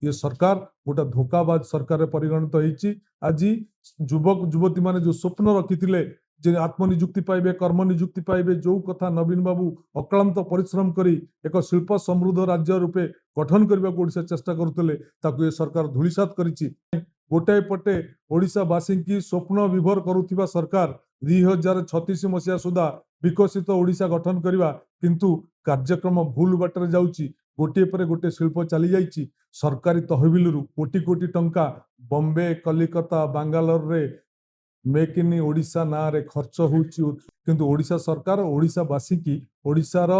ये सरकार गोटे धोखाबाज सरकार परिगणित होती। आज युवक युवती मैंने जो स्वप्न रखी जे आत्मनिजुक्ति पाइबे कर्म निजुक्ति पाइबे जो कथा नवीन बाबू अक्लांत परिश्रम करी एक शिल्प समृद्ध राज्य रूपे गठन करने को ओडिशा चेष्टा करुले ताकू ये सरकार धूलिसात करिछि। गोटाए पटे ओडिशावासी की स्वप्न विभोर करुथिबा सरकार 2036 मसीहा सुधा विकसित ओडिशा गठन करवा किंतु कार्यक्रम भूल बाटर जाउछि। गोटे पर गोटे शिल्प चली जाइछि। सरकारी तहबिल कोटी कोटी टंका बॉम्बे कलिकता बांगालोर रे मेक इन ओडिशा ना रे खर्च होउछि किंतु ओडिशा सरकार ओडिशावासी की ओडिशार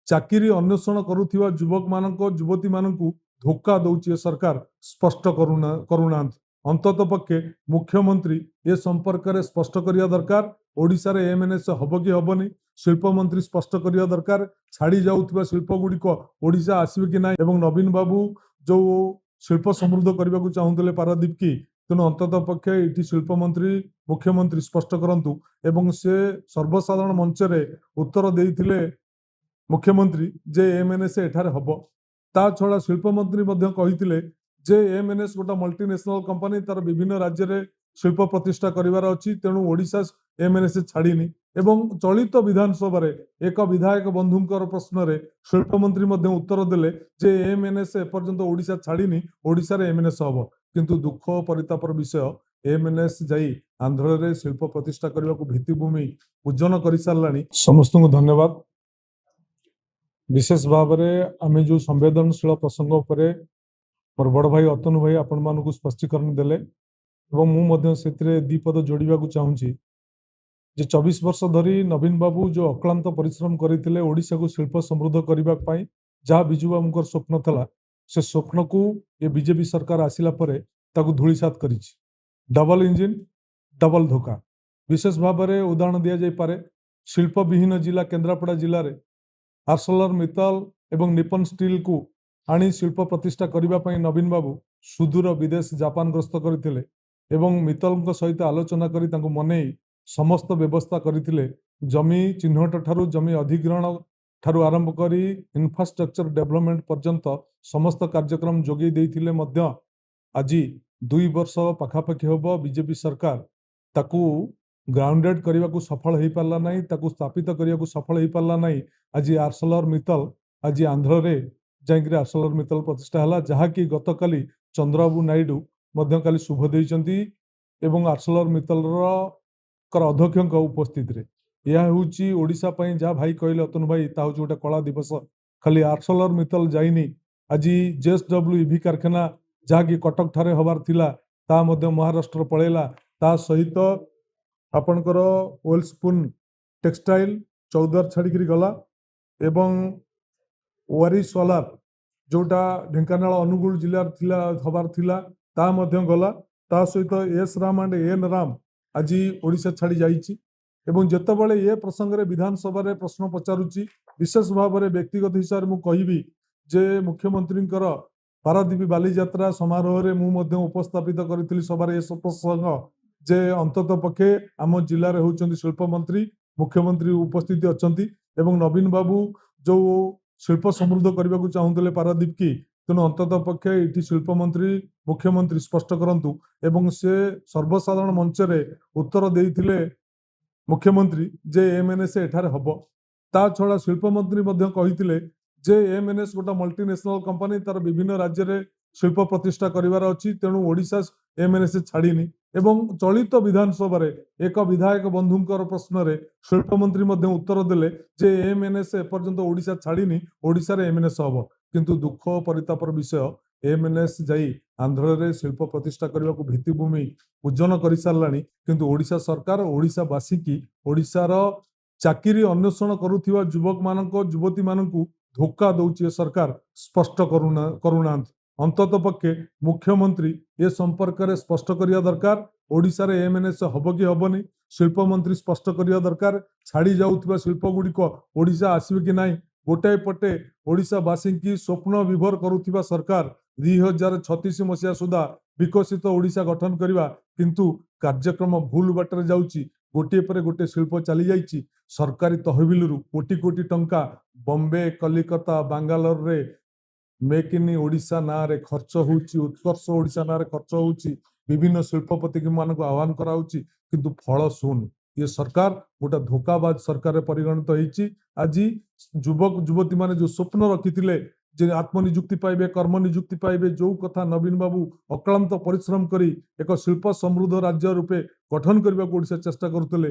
चाकरी अन्वेषण करुथिबा युवक मानक युवती मानकू धोखा दउछि सरकार स्पष्ट करुणा अंतत पक्षे मुख्यमंत्री ए संपर्क में स्पष्ट करिया दरकार। ओडिशा रे एमएनएस हब कि हबनी शिल्प मंत्री स्पष्ट करिया दरकार। छाड़ी जाउथिबा शिल्प गुड़िक ओडिशा आसीबे कि नाही एवं नवीन बाबू जो शिल्प समृद्ध करने को चाहूले पारादीप की तेणु अंतत पक्षे ये शिल्प मंत्री मुख्यमंत्री स्पष्ट करंतु एवं से सर्वसाधारण मंच रे उत्तर देइथिले मुख्यमंत्री जे एमएनएस एठारे हब। ता छड़ा शिल्प मंत्री मध्य कहिथिले जे एमएनएस गोटा मल्टीनेशनल कंपनी तार विभिन्न राज्य में शिल्प प्रतिष्ठा करिवार अछि तेणु ओडिशा एमएनएस छाड़ीनी एवं चलित विधानसभा एक विधायक बंधुंकर प्रश्न रे शिल्प मंत्री मध्य उत्तर देले जे एमएनएस एपर्यंत ओडिशा छाड़ीनी ओडिशा रे एमएनएस हब किंतु दुख परितापर विषय एमएनएस जाई आंध्र रे शिल्प प्रतिष्ठा करने को भित्तिभूमि पूजन कर सारानी। समस्त को धन्यवाद। विशेष भाव में आम जो संवेदनशील प्रसंग उपर मोर बड़ भाई अतनु भाई आपण मानक स्पष्टीकरण देले से दीपद जोड़ा चाहूँगी जे 24 वर्ष धरी नवीन बाबू जो अक्लांत परिश्रम करते ओडिशा को शिल्प समृद्ध करने जहाँ विजु बाबूर स्वप्न था से स्वप्न को ये बीजेपी सरकार आसिला परे ताकू धूलिसात करी। डबल इंजिन डबल धोखा विशेष भाव में उदाहरण दि जापे शिल्प विहीन जिला केन्द्रापड़ा जिले में आर्सलर मित्तल एवं निपन स्टील को आनी शिल्प प्रतिष्ठा करने नवीन बाबू सुदूर विदेश जापान ग्रस्त करते एवं मित्तल सहित आलोचना करी तांको मनई समस्त व्यवस्था करते जमी चिन्हट ठारू जमी अधिग्रहण ठारू आरंभ करी इंफ्रास्ट्रक्चर डेवलपमेंट पर्यंत समस्त कार्यक्रम जोगे देइथिले मध्य आज 2 वर्ष पाखापाखि हम बीजेपी सरकार ताकू ग्राउंडेड करने को सफल हो पारा ना ताकू स्थापित करने को सफल हो पारा ना। आज आर्सलर मित्तल आज आंध्र रे जाकर आर्सलर मित्तल प्रतिष्ठा है जहाँकि गतकाली चंद्रबाबू नायडू मध्य काली शुभ देइचंती एवं आर्सलर मित्तल अध्यक्ष उपस्थित रे यह हूँ ओडिशा पई जहाँ भाई कहले अतनु भाई ता हूँ गोटे कला दिवस। खाली आर्सलर मित्तल जाइनी आज जेएसडब्ल्यू इवी कारखाना जहाँकि कटक ठारे हबार थिला ता मध्य महाराष्ट्र पळेला ता सहित आपणकर वेलस्पुन टेक्सटाइल चौद्वार छाड़ी गला एवं वारी सोलार जोटा ढेंकानाल अनुगुल जिलार थिला हबार थिला ता मध्य गला ता सहित S Ram and N Ram आज ओडिशा छाड़ी जाइछि एवं जेतेबेले ये प्रसंग रे विधानसभा रे प्रश्न पचारुछि विशेष भाव में व्यक्तिगत हिसाब से मुझे जे मुख्यमंत्री पारादीप बालीजात्रा समारोह रे मु मध्य उपस्थापित करी सभा प्रसंग जे अंतत पक्षे आम जिले में होउछन्ति शिल्प मंत्री मुख्यमंत्री उपस्थित अछन्ति एवं नवीन बाबू जो शिल्प समृद्ध करने को चाहूले पारादीप की तेणु अंतत पक्षे ये शिल्प मंत्री मुख्यमंत्री स्पष्ट करंतु एवं से सर्वसाधारण मंच रे उत्तर देइथिले मुख्यमंत्री जे एमएनएस एठारे हब। ता छड़ा शिल्प मंत्री मध्य कहिथिले जे एमएनएस गोटा मल्टीनेशनल कंपनी तार विभिन्न राज्य में शिल्प प्रतिष्ठा करिवार अछि तेणु ओडिशा एमएनएस छाड़ीनी एवं चलित विधानसभा एक विधायक बंधुंकर प्रश्न रे शिल्प मंत्री मध्य उत्तर देले जे एमएनएस एपर्यंत ओडिशा छाड़ीनी ओडिशा रे एमएनएस हब किंतु दुख परितापर विषय एमएनएस जाई आंध्र रे शिल्प प्रतिष्ठा करने को भित्तिभूमि पूजन कर सारानी किंतु ओडिशा सरकार ओडिशावासी की ओडिशार चाकरी अन्वेषण करुथिबा युवक मानक युवती मानकू धोखा दउछि सरकार स्पष्ट करुणा अंतत पक्षे मुख्यमंत्री ए संपर्क में स्पष्ट करिया दरकार। ओडिशा रे एमएनएस हब कि हबनी शिल्प मंत्री स्पष्ट करिया दरकार। छाड़ी जाउथिबा शिल्प गुड़िक ओडिशा आसीबे कि नाही गोटाए पटे ओडिशावासी की स्वप्न विभोर करुथिबा सरकार 2036 मसीहा सुधा विकसित ओडिशा गठन करवा किंतु कार्यक्रम भूल बाटर जाउछि। गोटे पर गोटे शिल्प चली जाइछि। सरकारी तहबिल कोटी कोटी टंका बॉम्बे कलिकता बांगालोर रे मेक इन ओडिशा ना रे खर्च होउची, उत्कर्ष ओडिशा ना रे खर्च होउची, विभिन्न शिल्पपति मानक आह्वान कराउची, किंतु फल शून्य। ये सरकार गोटे धोखाबाज सरकार परिगणित होईची। आज युवक युवती माने जो स्वप्न रखिथिले जे आत्मनिजुक्ति पाइबे, कर्म निजुक्ति पाइबे, जो कथा नवीन बाबू अक्लांत परिश्रम करी एक शिल्प समृद्ध राज्य रूपे गठन करने को ओडिशा चेष्टा करुଥିଲେ